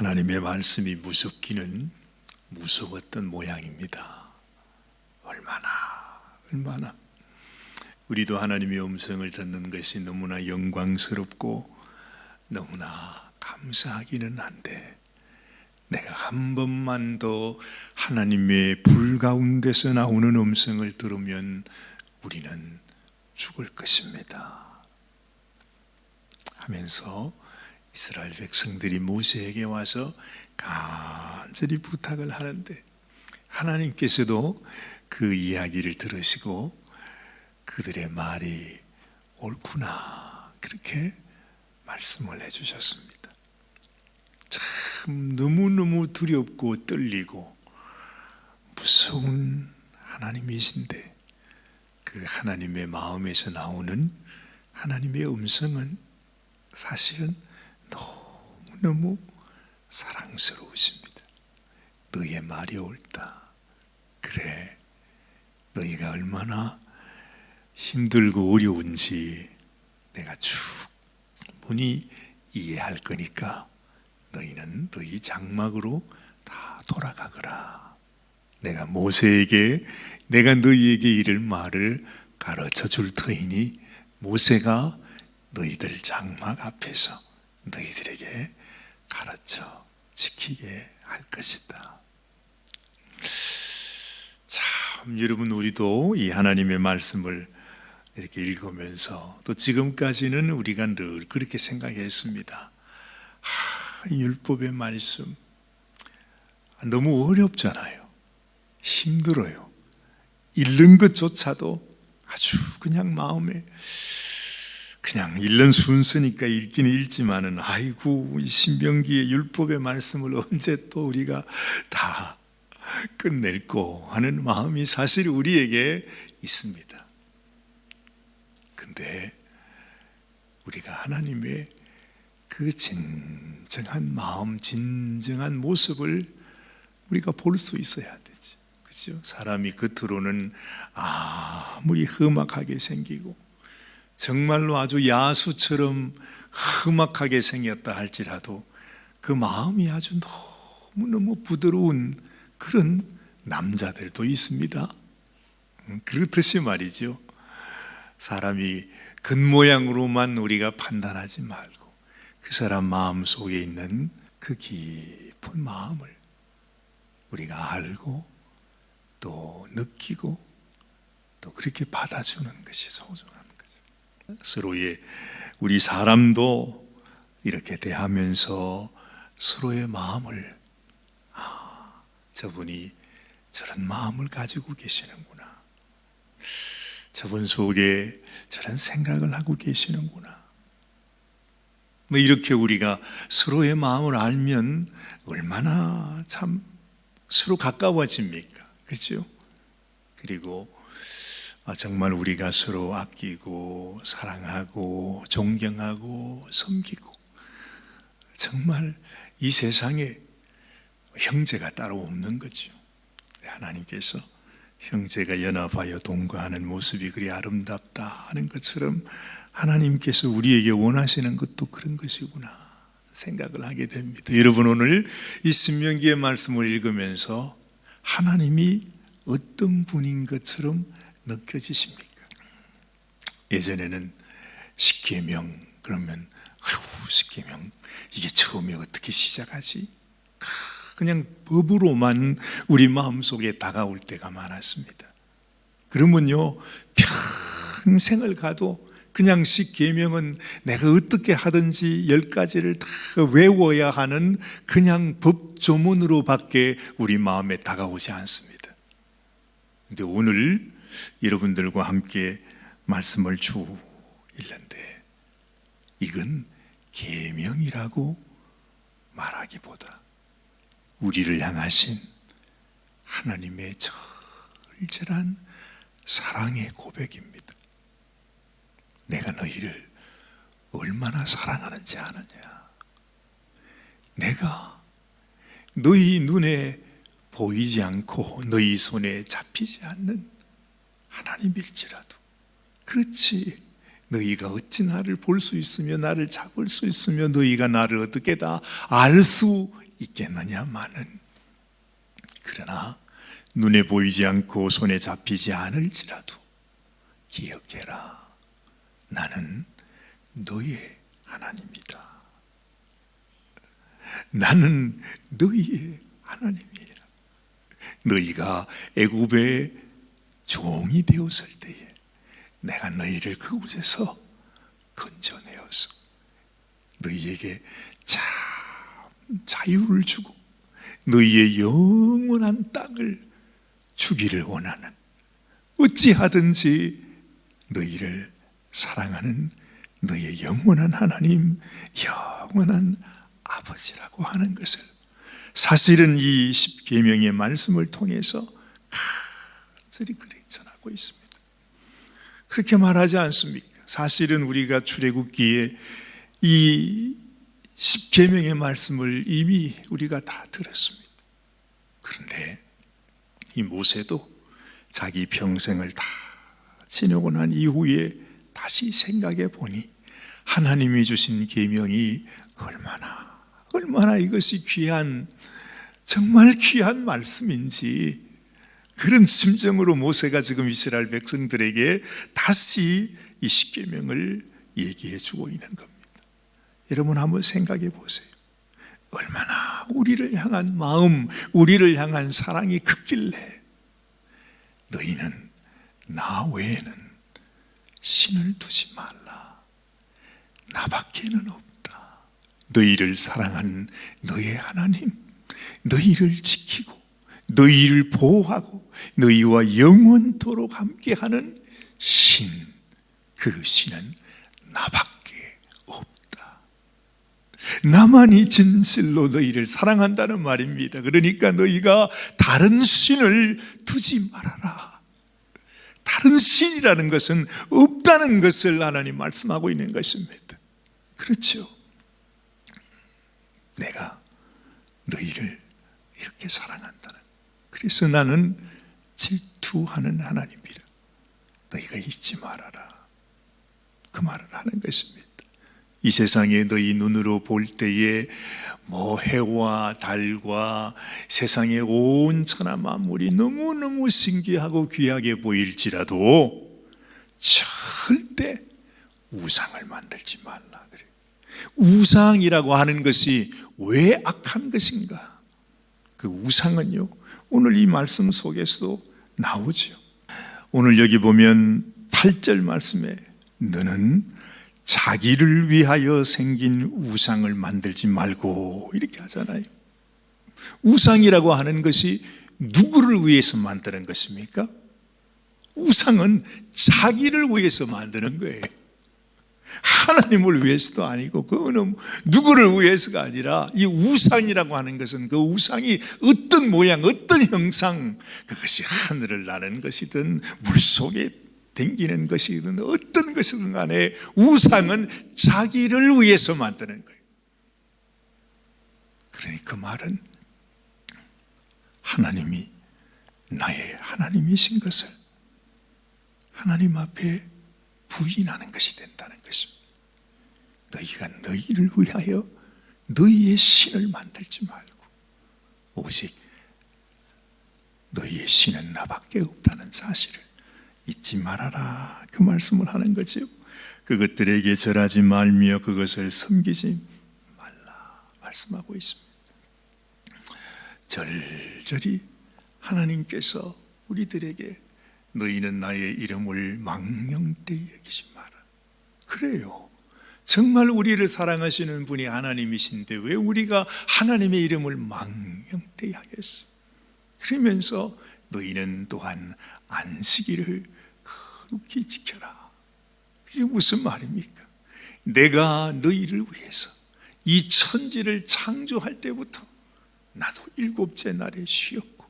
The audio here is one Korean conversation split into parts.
하나님의 말씀이 무섭기는 무서웠던 모양입니다. 얼마나 우리도 하나님의 음성을 듣는 것이 너무나 영광스럽고 너무나 감사하기는 한데, 내가 한 번만 더 하나님의 불 가운데서 나오는 음성을 들으면 우리는 죽을 것입니다 하면서 이스라엘 백성들이 모세에게 와서 간절히 부탁을 하는데, 하나님께서도 그 이야기를 들으시고 그들의 말이 옳구나, 그렇게 말씀을 해주셨습니다. 참 너무너무 두렵고 떨리고 무서운 하나님이신데, 그 하나님의 마음에서 나오는 하나님의 음성은 사실은 너무너무 사랑스러우십니다. 너의 말이 옳다. 그래, 너희가 얼마나 힘들고 어려운지 내가 충분히 이해할 거니까 너희는 너희 장막으로 다 돌아가거라. 내가 모세에게 내가 너희에게 이를 말을 가르쳐 줄 터이니 모세가 너희들 장막 앞에서 너희들에게 가르쳐 지키게 할 것이다. 참, 여러분, 우리도 이 하나님의 말씀을 이렇게 읽으면서 또 지금까지는 우리가 늘 그렇게 생각했습니다. 율법의 말씀 너무 어렵잖아요. 힘들어요. 읽는 것조차도 아주 그냥 마음에 그냥 읽는 순서니까 읽기는 읽지만은, 아이고, 이 신명기의 율법의 말씀을 언제 또 우리가 다 끝낼고 하는 마음이 사실 우리에게 있습니다. 근데 우리가 하나님의 그 진정한 마음, 진정한 모습을 우리가 볼 수 있어야 되지, 그렇죠? 사람이 겉으로는 아무리 험악하게 생기고 정말로 아주 야수처럼 험악하게 생겼다 할지라도 그 마음이 아주 너무너무 부드러운 그런 남자들도 있습니다. 그렇듯이 말이죠, 사람이 겉모양으로만 우리가 판단하지 말고 그 사람 마음 속에 있는 그 깊은 마음을 우리가 알고 또 느끼고 또 그렇게 받아주는 것이 소중한 거죠. 서로의, 우리 사람도 이렇게 대하면서 서로의 마음을, 저분이 저런 마음을 가지고 계시는구나, 저분 속에 저런 생각을 하고 계시는구나, 뭐 이렇게 우리가 서로의 마음을 알면 얼마나 참 서로 가까워집니까, 그렇죠? 그리고 정말 우리가 서로 아끼고 사랑하고 존경하고 섬기고, 정말 이 세상에 형제가 따로 없는 거죠. 하나님께서 형제가 연합하여 동거하는 모습이 그리 아름답다 하는 것처럼 하나님께서 우리에게 원하시는 것도 그런 것이구나 생각을 하게 됩니다. 여러분, 오늘 이 신명기의 말씀을 읽으면서 하나님이 어떤 분인 것처럼 느껴지십니까? 예전에는 십계명 그러면 십계명 이게 처음에 어떻게 시작하지? 그냥 법으로만 우리 마음속에 다가올 때가 많았습니다. 그러면요, 평생을 가도 그냥 십계명은 내가 어떻게 하든지 10가지를 다 외워야 하는 그냥 법조문으로밖에 우리 마음에 다가오지 않습니다. 그런데 오늘 여러분들과 함께 말씀을 쭉 읽는데, 이건 계명이라고 말하기보다 우리를 향하신 하나님의 절절한 사랑의 고백입니다. 내가 너희를 얼마나 사랑하는지 아느냐? 내가 너희 눈에 보이지 않고 너희 손에 잡히지 않는 하나님일지라도, 그렇지, 너희가 어찌 나를 볼 수 있으며 나를 잡을 수 있으며 너희가 나를 어떻게 다 알 수 있겠느냐마는, 그러나 눈에 보이지 않고 손에 잡히지 않을지라도 기억해라. 나는 너의 하나님이다. 나는 너희의 하나님이라. 너희가 애굽의 종이 되었을 때에 내가 너희를 그곳에서 건져내어서 너희에게 참 자유를 주고 너희의 영원한 땅을 주기를 원하는, 어찌하든지 너희를 사랑하는 너희의 영원한 하나님, 영원한 아버지라고 하는 것을 사실은 이 십계명의 말씀을 통해서 간절히 그렇게 전하고 있습니다. 그렇게 말하지 않습니까? 사실은 우리가 출애굽기에 이 십계명의 말씀을 이미 우리가 다 들었습니다. 그런데 이 모세도 자기 평생을 다 지내고 난 이후에 다시 생각해 보니 하나님이 주신 계명이 얼마나 이것이 귀한, 정말 귀한 말씀인지, 그런 심정으로 모세가 지금 이스라엘 백성들에게 다시 이 십계명을 얘기해 주고 있는 겁니다. 여러분 한번 생각해 보세요. 얼마나 우리를 향한 마음, 우리를 향한 사랑이 크길래 너희는 나 외에는 신을 두지 말라. 나밖에는 없다. 너희를 사랑하는 너의 하나님, 너희를 지키고 너희를 보호하고 너희와 영원토록 함께하는 신, 그 신은 나밖에 없다. 나만이 진실로 너희를 사랑한다는 말입니다. 그러니까 너희가 다른 신을 두지 말아라. 다른 신이라는 것은 없다는 것을 하나님 말씀하고 있는 것입니다. 그렇죠? 내가 너희를 이렇게 사랑한다는, 그래서 나는 질투하는 하나님이라. 너희가 잊지 말아라. 그 말을 하는 것입니다. 이 세상에 너희 눈으로 볼 때에 해와 달과 세상의 온 천하 만물이 너무너무 신기하고 귀하게 보일지라도 절대 우상을 만들지 말라 그래요. 우상이라고 하는 것이 왜 악한 것인가? 그 우상은요, 오늘 이 말씀 속에서도 나오죠. 오늘 여기 보면 8절 말씀에 너는 자기를 위하여 생긴 우상을 만들지 말고 이렇게 하잖아요. 우상이라고 하는 것이 누구를 위해서 만드는 것입니까? 우상은 자기를 위해서 만드는 거예요. 하나님을 위해서도 아니고, 그 어느 누구를 위해서가 아니라, 이 우상이라고 하는 것은 그 우상이 어떤 모양, 어떤 형상, 그것이 하늘을 나는 것이든 물속에 댕기는 것이든 어떤 것이든 간에 우상은 자기를 위해서 만드는 거예요. 그러니 그 말은 하나님이 나의 하나님이신 것을 하나님 앞에 부인하는 것이 된다는 것입니다. 너희가 너희를 위하여 너희의 신을 만들지 말고 오직 너희의 신은 나밖에 없다는 사실을 잊지 말아라, 그 말씀을 하는 거죠. 그것들에게 절하지 말며 그것을 섬기지 말라 말씀하고 있습니다. 절절히 하나님께서 우리들에게 너희는 나의 이름을 망령되이 여기지 마라. 그래요. 정말 우리를 사랑하시는 분이 하나님이신데 왜 우리가 하나님의 이름을 망령되이 하겠어? 그러면서 너희는 또한 안식일을 거룩히 지켜라. 그게 무슨 말입니까? 내가 너희를 위해서 이 천지를 창조할 때부터 나도 7째 날에 쉬었고,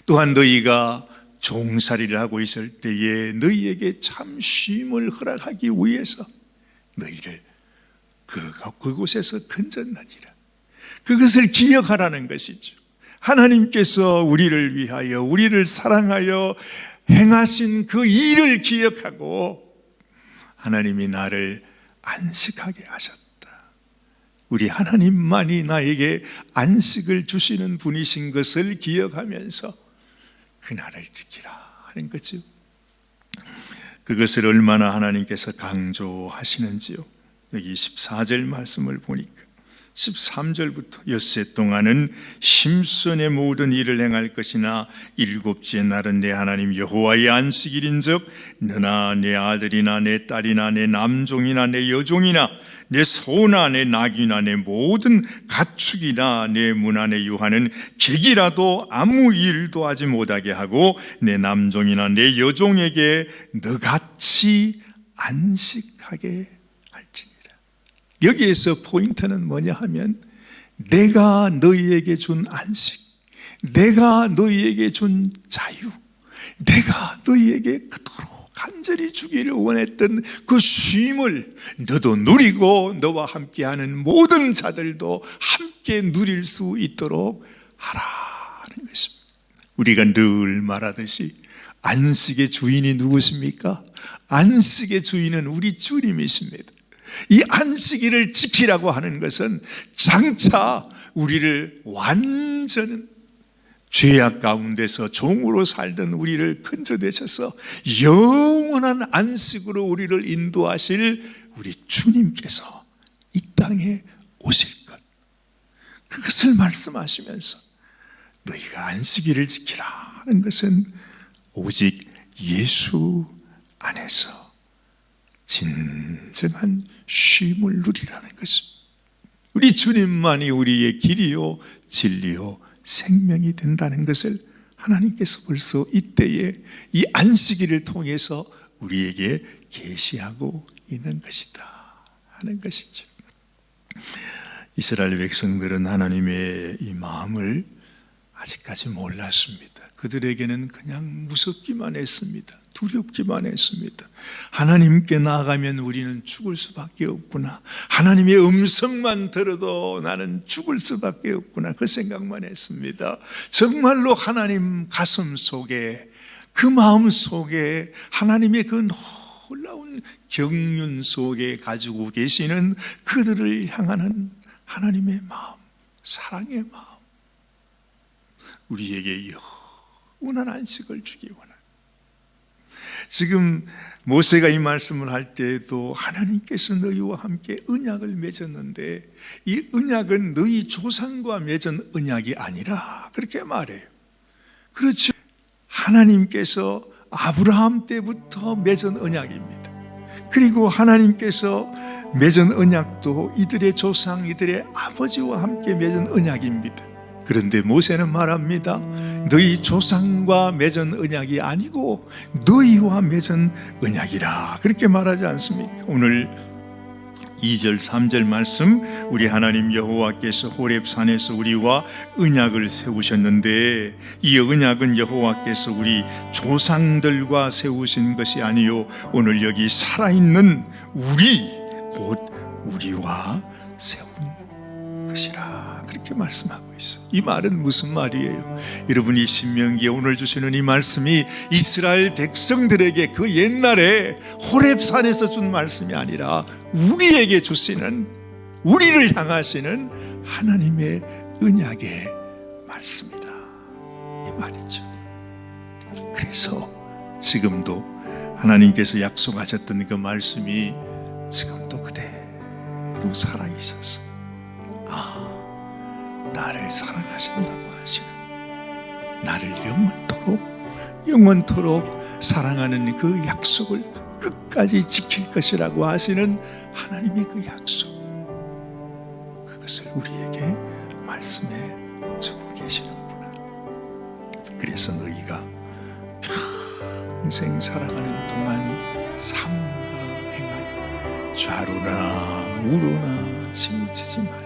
또한 너희가 종살이를 하고 있을 때에 너희에게 참 쉼을 허락하기 위해서 너희를 그곳에서 건졌느니라. 그것을 기억하라는 것이죠. 하나님께서 우리를 위하여, 우리를 사랑하여 행하신 그 일을 기억하고 하나님이 나를 안식하게 하셨다. 우리 하나님만이 나에게 안식을 주시는 분이신 것을 기억하면서 그날을 지키라 하는 거죠. 그것을 얼마나 하나님께서 강조하시는지요. 여기 14절 말씀을 보니까 13절부터 엿새 동안은 심선의 모든 일을 행할 것이나 일곱째 날은 내 하나님 여호와의 안식일인즉 너나 내 아들이나 내 딸이나 내 남종이나 내 여종이나 내 소나 내 낙이나 내 모든 가축이나 내 문화 내 유하는 객이라도 아무 일도 하지 못하게 하고 내 남종이나 내 여종에게 너같이 안식하게 할지니라. 여기에서 포인트는 뭐냐 하면 내가 너희에게 준 안식, 내가 너희에게 준 자유, 내가 너희에게 그토록 간절히 주기를 원했던 그 쉼을 너도 누리고 너와 함께하는 모든 자들도 함께 누릴 수 있도록 하라는 것입니다. 우리가 늘 말하듯이 안식의 주인이 누구십니까? 안식의 주인은 우리 주님이십니다. 이 안식일을 지키라고 하는 것은 장차 우리를 완전한 죄악 가운데서 종으로 살던 우리를 건져내셔서 영원한 안식으로 우리를 인도하실 우리 주님께서 이 땅에 오실 것, 그것을 말씀하시면서 너희가 안식일을 지키라 하는 것은 오직 예수 안에서 진정한 쉼을 누리라는 것입니다. 우리 주님만이 우리의 길이요 진리요 생명이 된다는 것을 하나님께서 벌써 이때에 이 안식일을 통해서 우리에게 계시하고 있는 것이다 하는 것이죠. 이스라엘 백성들은 하나님의 이 마음을 아직까지 몰랐습니다. 그들에게는 그냥 무섭기만 했습니다. 두렵기만 했습니다. 하나님께 나아가면 우리는 죽을 수밖에 없구나. 하나님의 음성만 들어도 나는 죽을 수밖에 없구나. 그 생각만 했습니다. 정말로 하나님 가슴 속에, 그 마음 속에 하나님의 그 놀라운 경륜 속에 가지고 계시는 그들을 향하는 하나님의 마음, 사랑의 마음, 우리에게 영원한 안식을 주기 원합니다. 지금 모세가 이 말씀을 할 때에도 하나님께서 너희와 함께 언약을 맺었는데 이 언약은 너희 조상과 맺은 언약이 아니라 그렇게 말해요. 그렇죠. 하나님께서 아브라함 때부터 맺은 언약입니다. 그리고 하나님께서 맺은 언약도 이들의 조상, 이들의 아버지와 함께 맺은 언약입니다. 그런데 모세는 말합니다. 너희 조상과 맺은 언약이 아니고 너희와 맺은 언약이라, 그렇게 말하지 않습니까? 오늘 2절 3절 말씀, 우리 하나님 여호와께서 호렙산에서 우리와 언약을 세우셨는데 이 언약은 여호와께서 우리 조상들과 세우신 것이 아니요 오늘 여기 살아있는 우리, 곧 우리와 세운 것이라, 그렇게 말씀하고 있어요. 이 말은 무슨 말이에요? 여러분, 이 신명기에 오늘 주시는 이 말씀이 이스라엘 백성들에게 그 옛날에 호렙산에서 준 말씀이 아니라 우리에게 주시는, 우리를 향하시는 하나님의 언약의 말씀이다, 이 말이죠. 그래서 지금도 하나님께서 약속하셨던 그 말씀이 지금도 그대로 살아있어서 나를 사랑하신다고 하시는, 나를 영원토록 사랑하는 그 약속을 끝까지 지킬 것이라고 하시는 하나님의 그 약속, 그것을 우리에게 말씀해 주고 계시는구나. 그래서 너희가 평생 살아가는 동안 삶과 행하여 좌로나 우로나 치우치지 말고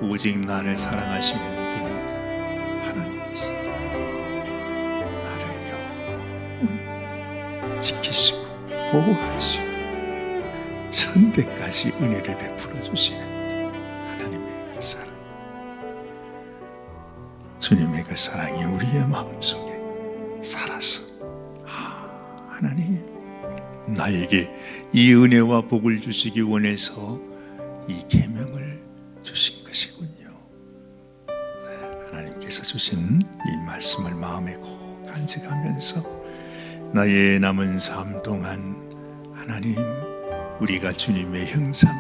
오직 나를 사랑하시는 분은 하나님이시다. 나를 영원히 지키시고 보호하시고 천대까지 은혜를 베풀어 주시는 하나님의 그 사랑, 주님의 그 사랑이 우리의 마음속에 살아서 하나님, 나에게 이 은혜와 복을 주시기 원해서 이 계명을 주신 것이군요. 하나님께서 주신 이 말씀을 마음에 꼭 간직하면서 나의 남은 삶 동안 하나님, 우리가 주님의 형상,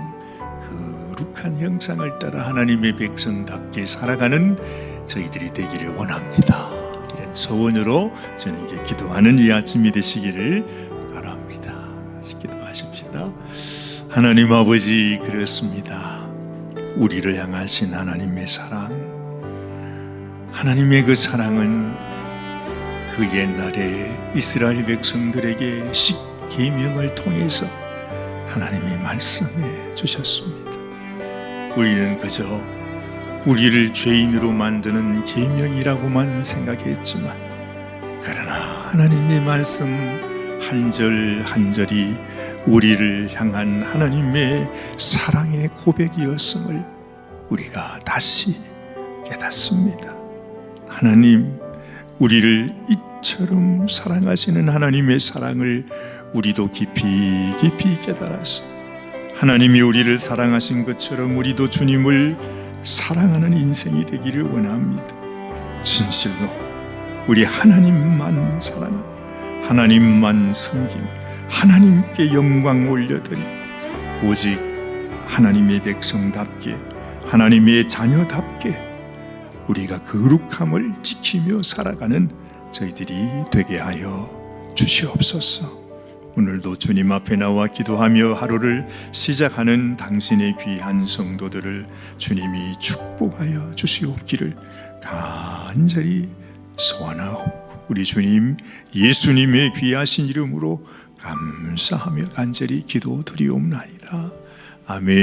거룩한 형상을 따라 하나님의 백성답게 살아가는 저희들이 되기를 원합니다. 이런 소원으로 주님께 기도하는 이 아침이 되시기를 바랍니다. 기도하십시다. 하나님 아버지, 그렇습니다. 우리를 향하신 하나님의 사랑, 하나님의 그 사랑은 그 옛날에 이스라엘 백성들에게 십계명을 통해서 하나님이 말씀해 주셨습니다. 우리는 그저 우리를 죄인으로 만드는 계명이라고만 생각했지만, 그러나 하나님의 말씀 한 절 한 절이 우리를 향한 하나님의 사랑의 고백이었음을 우리가 다시 깨닫습니다. 하나님, 우리를 이처럼 사랑하시는 하나님의 사랑을 우리도 깊이 깊이 깨달아서 하나님이 우리를 사랑하신 것처럼 우리도 주님을 사랑하는 인생이 되기를 원합니다. 진실로 우리 하나님만 사랑, 하나님만 섬김, 하나님께 영광 올려드리고 오직 하나님의 백성답게, 하나님의 자녀답게 우리가 거룩함을 지키며 살아가는 저희들이 되게 하여 주시옵소서. 오늘도 주님 앞에 나와 기도하며 하루를 시작하는 당신의 귀한 성도들을 주님이 축복하여 주시옵기를 간절히 소원하옵고, 우리 주님 예수님의 귀하신 이름으로 감사하며 간절히 기도드리옵나이다. 아멘.